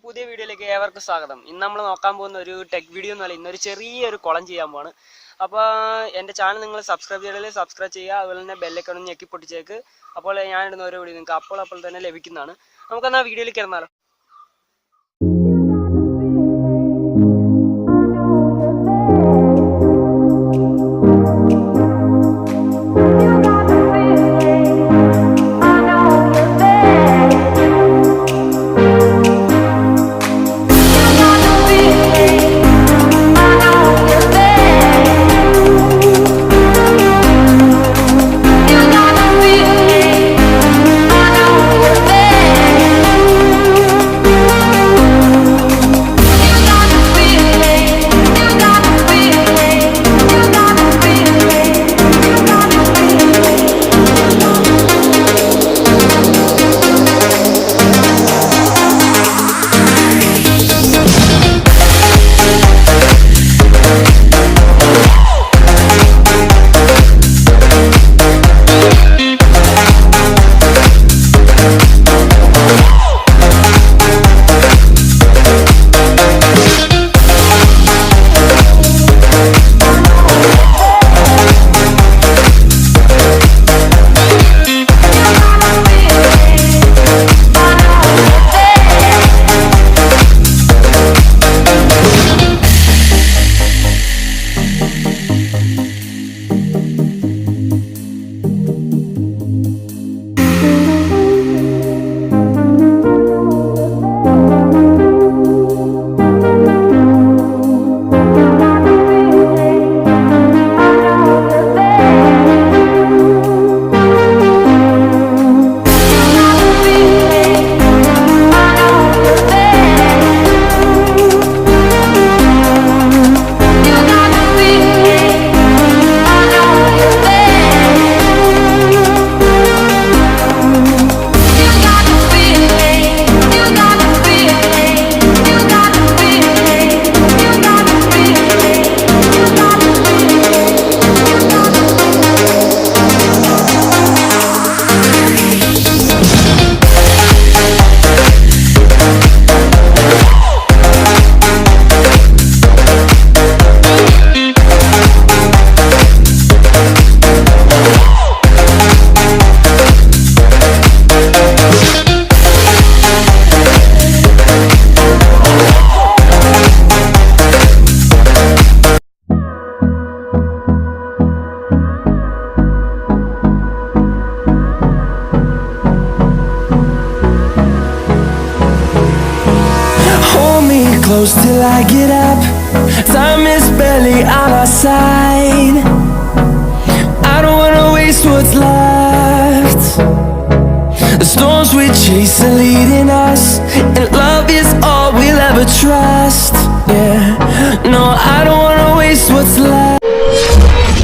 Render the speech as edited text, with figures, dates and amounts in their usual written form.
പുതിയ വീഡിയോയിലേക്ക് ഏവർക്കും സ്വാഗതം. ഇന്ന് നമ്മൾ നോക്കാൻ പോകുന്ന ഒരു ടെക് വീഡിയോ എന്നല്ല, ഇന്നൊരു ചെറിയൊരു കുളം ചെയ്യാൻ പോവാണ്. അപ്പോൾ എൻ്റെ ചാനൽ നിങ്ങൾ സബ്സ്ക്രൈബ് ചെയ്താൽ സബ്സ്ക്രൈബ് ചെയ്യുക, അതുപോലെ തന്നെ ബെല്ലൈക്കൺ ഞെക്കി പൊട്ടിച്ചേക്ക്. അപ്പോൾ ഞാനിടുന്ന ഓരോ വീഡിയോ നിങ്ങൾക്ക് അപ്പോൾ തന്നെ ലഭിക്കുന്നതാണ്. നമുക്കെന്നാൽ വീഡിയോയിലേക്ക് കിടന്നാലോ. Close till I get up. Time is barely on our side. I don't wanna waste what's left. The storms we chase are leading us, and love is all we'll ever trust. Yeah, no, I don't wanna waste what's left.